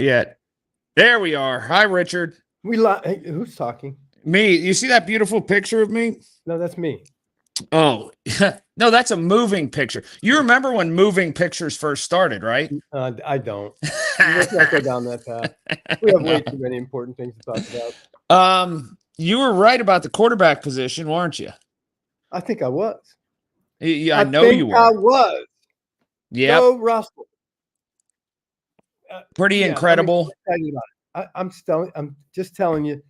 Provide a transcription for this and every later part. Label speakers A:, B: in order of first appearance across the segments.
A: yet. There we are. Hi, Richard.
B: Hey, who's talking?
A: Me. You see that beautiful picture of me?
B: No, that's me.
A: Oh, no, that's a moving picture. You remember when moving pictures first started, right?
B: I don't. Let's not go down that path. We have way too many important things to talk about.
A: You were right about the quarterback position, weren't you?
B: I think I was.
A: I know you were.
B: I was.
A: Yeah.
B: Go Russell.
A: Pretty incredible.
B: I'm excited about it. I'm just telling you,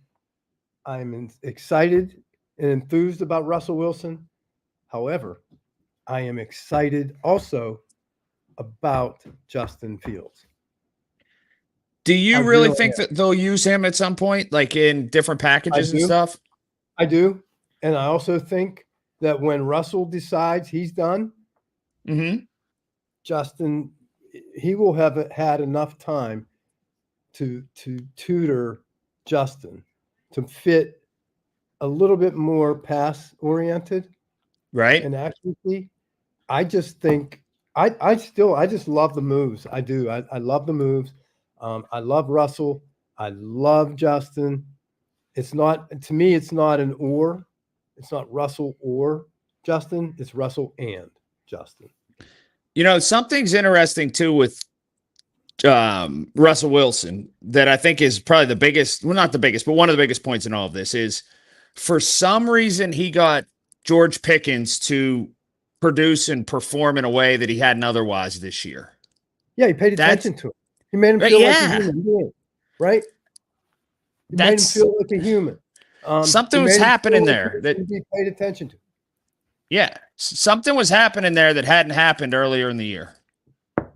B: I'm excited and enthused about Russell Wilson. However, I am excited also about Justin Fields.
A: Do you really think that they'll use him at some point, like in different packages and stuff?
B: I do. And I also think that when Russell decides he's done, Justin, he will have had enough time to tutor Justin to fit a little bit more pass oriented,
A: right?
B: And actually, I just think I just love the moves. I do. I love the moves. I love Russell. I love Justin. It's not, to me, it's not an or. It's not Russell or Justin. It's Russell and Justin.
A: You know, something's interesting too with Russell Wilson that I think is probably the biggest, well, not the biggest, but one of the biggest points in all of this is for some reason he got George Pickens to produce and perform in a way that he hadn't otherwise this year.
B: Yeah, he paid attention to him. He made him feel like a human being, right? He made him feel like a human.
A: Something was happening there that
B: he paid attention to.
A: Yeah, something was happening there that hadn't happened earlier in the year.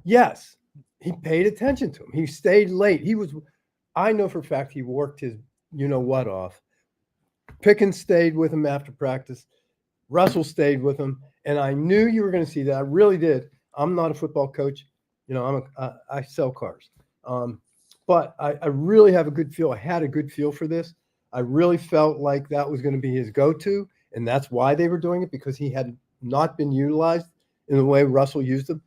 B: Yes, he paid attention to him. He stayed late. I know for a fact he worked his you-know-what off. Pickens stayed with him after practice. Russell stayed with him. And I knew you were going to see that. I really did. I'm not a football coach. I sell cars. But I really have a good feel. I had a good feel for this. I really felt like that was going to be his go-to. And that's why they were doing it, because he had not been utilized in the way Russell used him.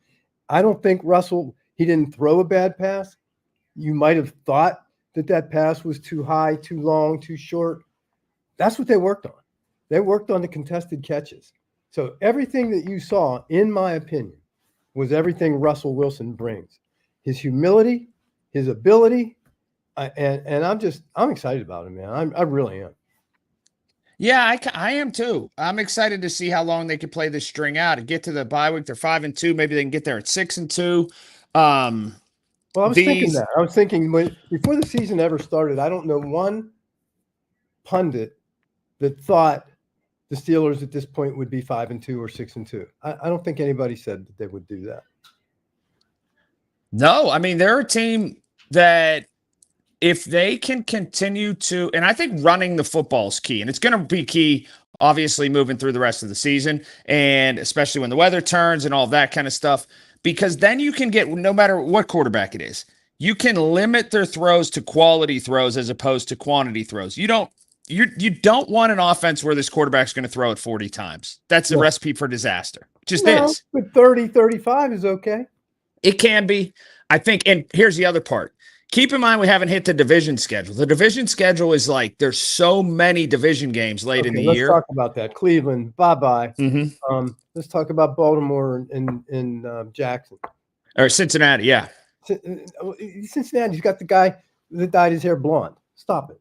B: I don't think he didn't throw a bad pass. You might have thought that pass was too high, too long, too short. That's what they worked on. They worked on the contested catches. So everything that you saw, in my opinion, was everything Russell Wilson brings. His humility, his ability, and I'm excited about him, man. I really am.
A: Yeah, I am too. I'm excited to see how long they can play this string out and get to the bye week. They're 5-2. Maybe they can get there at 6-2.
B: Well, I was thinking that. I was thinking before the season ever started, I don't know one pundit that thought the Steelers at this point would be 5-2 or 6-2. I don't think anybody said that they would do that.
A: No, I mean, they're a team that if they can continue to, and I think running the football is key, and it's going to be key, obviously, moving through the rest of the season, and especially when the weather turns and all of that kind of stuff, because then you can get, no matter what quarterback it is, you can limit their throws to quality throws as opposed to quantity throws. You don't want an offense where this quarterback's going to throw it 40 times. That's a recipe for disaster. Just is.
B: But 30, 35 is okay.
A: It can be. I think, and here's the other part. Keep in mind we haven't hit the division schedule. The division schedule is like there's so many division games late in the year.
B: Let's talk about that. Cleveland, bye-bye. Let's talk about Baltimore and Jackson.
A: Or Cincinnati, yeah.
B: Cincinnati's got the guy that dyed his hair blonde. Stop it.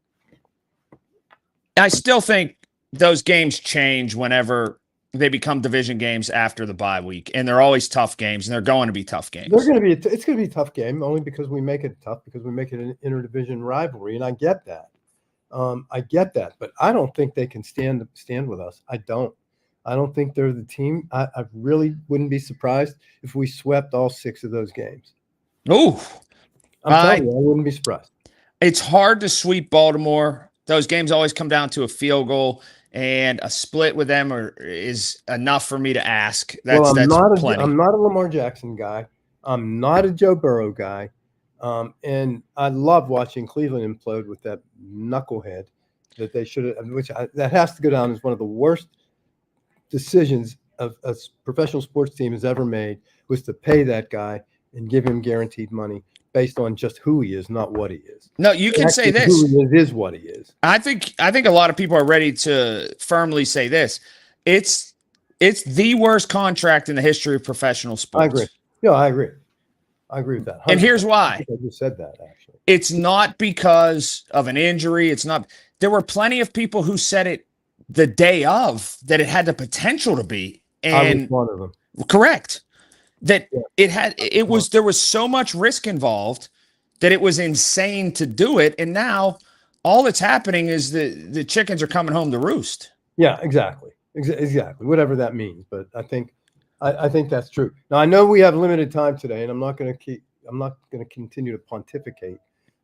A: I still think those games change whenever they become division games after the bye week, and they're always tough games, and they're going to be tough games.
B: It's going to be a tough game only because we make it tough, because we make it an interdivision rivalry, and I get that. But I don't think they can stand with us. I don't think they're the team. I really wouldn't be surprised if we swept all 6 of those games.
A: Ooh.
B: I'm telling you, I wouldn't be surprised.
A: It's hard to sweep Baltimore. Those games always come down to a field goal, and a split with them is enough for me to ask. That's plenty.
B: I'm not a Lamar Jackson guy. I'm not a Joe Burrow guy. And I love watching Cleveland implode with that knucklehead that they should have, that has to go down as one of the worst decisions a professional sports team has ever made, was to pay that guy and give him guaranteed money based on just who he is, not what he is.
A: No, you can say this.
B: Who he is what he is.
A: I think a lot of people are ready to firmly say this. It's the worst contract in the history of professional sports.
B: I agree. Yeah, I agree. I agree with that. 100%.
A: And here's why.
B: I just said that, actually.
A: It's not because of an injury. It's not. There were plenty of people who said it the day of that it had the potential to be. And
B: I was one of them.
A: Correct. That there was so much risk involved that it was insane to do it. And now all that's happening is the chickens are coming home to roost.
B: Yeah, exactly. Exactly. Whatever that means. But I think that's true. Now, I know we have limited time today, and I'm not going to continue to pontificate.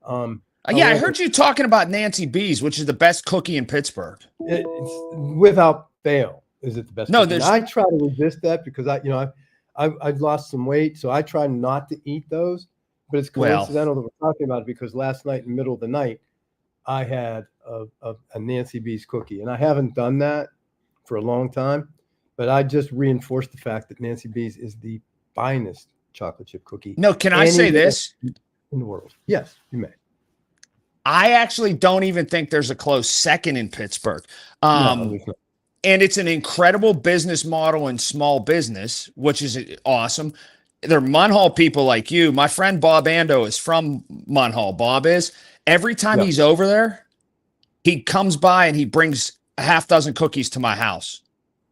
A: I heard you talking about Nancy B's, which is the best cookie in Pittsburgh.
B: It's without fail. Is it the best?
A: No,
B: I try to resist that because I've lost some weight, so I try not to eat those. But it's coincidental that we're talking about it because last night in the middle of the night, I had a Nancy B's cookie, and I haven't done that for a long time. But I just reinforced the fact that Nancy B's is the finest chocolate chip cookie.
A: No, can I say this?
B: In the world. Yes, you may.
A: I actually don't even think there's a close second in Pittsburgh.
B: No,
A: and it's an incredible business model in small business, which is awesome. They're Munhall people like you. My friend Bob Ando is from Munhall. Bob is. Every time he's over there, he comes by and he brings a half dozen cookies to my house.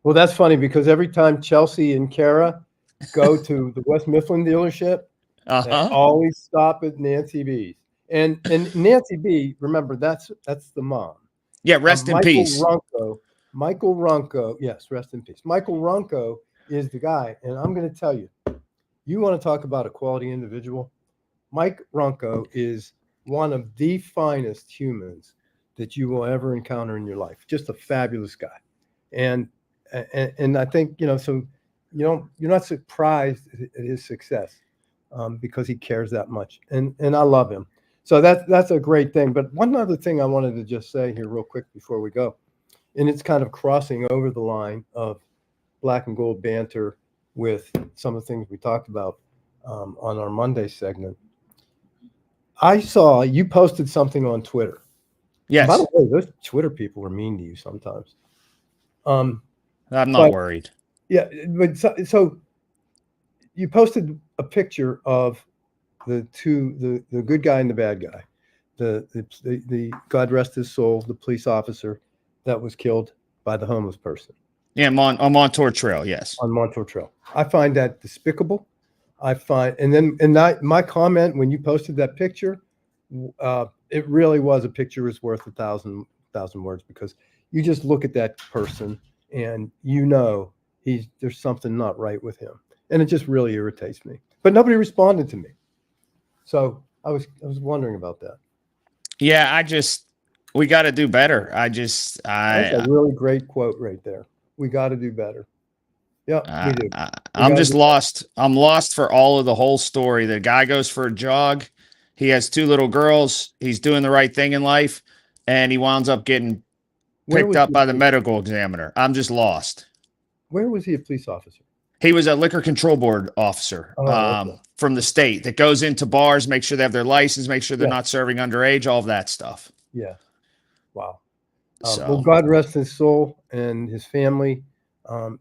B: Well, that's funny because every time Chelsea and Kara go to the West Mifflin dealership, they always stop at Nancy B's. And Nancy B, remember, that's the mom.
A: Yeah, rest in peace.
B: Michael Ronco, yes, rest in peace. Michael Ronco is the guy, and I'm going to tell you, you want to talk about a quality individual? Mike Ronco is one of the finest humans that you will ever encounter in your life. Just a fabulous guy. And I think, so you're not surprised at his success because he cares that much. And I love him. So that's a great thing. But one other thing I wanted to just say here real quick before we go, and it's kind of crossing over the line of black and gold banter with some of the things we talked about on our Monday segment. I saw you posted something on Twitter.
A: Yes.
B: By the way, those Twitter people are mean to you sometimes.
A: I'm not worried.
B: Yeah, but so you posted a picture of the good guy and the bad guy, the God rest his soul, the police officer that was killed by the homeless person.
A: Yeah, on Montour Trail, yes.
B: On Montour Trail. I find that despicable. My comment when you posted that picture, it really was a picture is worth a thousand words because you just look at that person and there's something not right with him. And it just really irritates me. But nobody responded to me. So I was wondering about that.
A: Yeah, we got to do better. That's
B: a really great quote right there. We got to do better. Yeah, we do.
A: I'm just lost. I'm lost for all of the whole story. The guy goes for a jog. He has 2 little girls. He's doing the right thing in life. And he winds up getting picked up by the medical examiner. I'm just lost.
B: Where was he a police officer?
A: He was a liquor control board officer from the state that goes into bars, make sure they have their license, make sure they're not serving underage, all of that stuff.
B: Yeah. Wow. Well, God rest his soul and his family.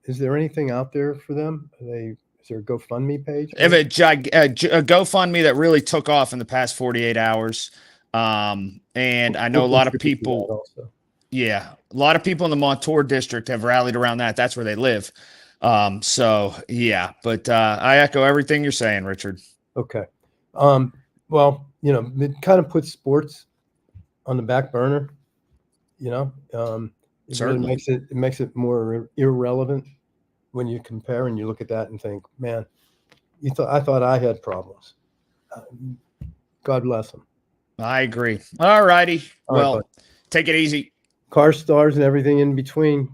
B: Is there anything out there for them? Is there a GoFundMe page?
A: If a GoFundMe that really took off in the past 48 hours. And I know a lot of people. Yeah. A lot of people in the Montour district have rallied around that. That's where they live. So yeah, but I echo everything you're saying, Richard.
B: Okay. Well, it kind of puts sports on the back burner, it
A: Certainly.
B: Really makes it more irrelevant when you compare and you look at that and think, man, I thought I had problems. God bless them.
A: I agree. All righty. Well, take it easy.
B: Car stars and everything in between.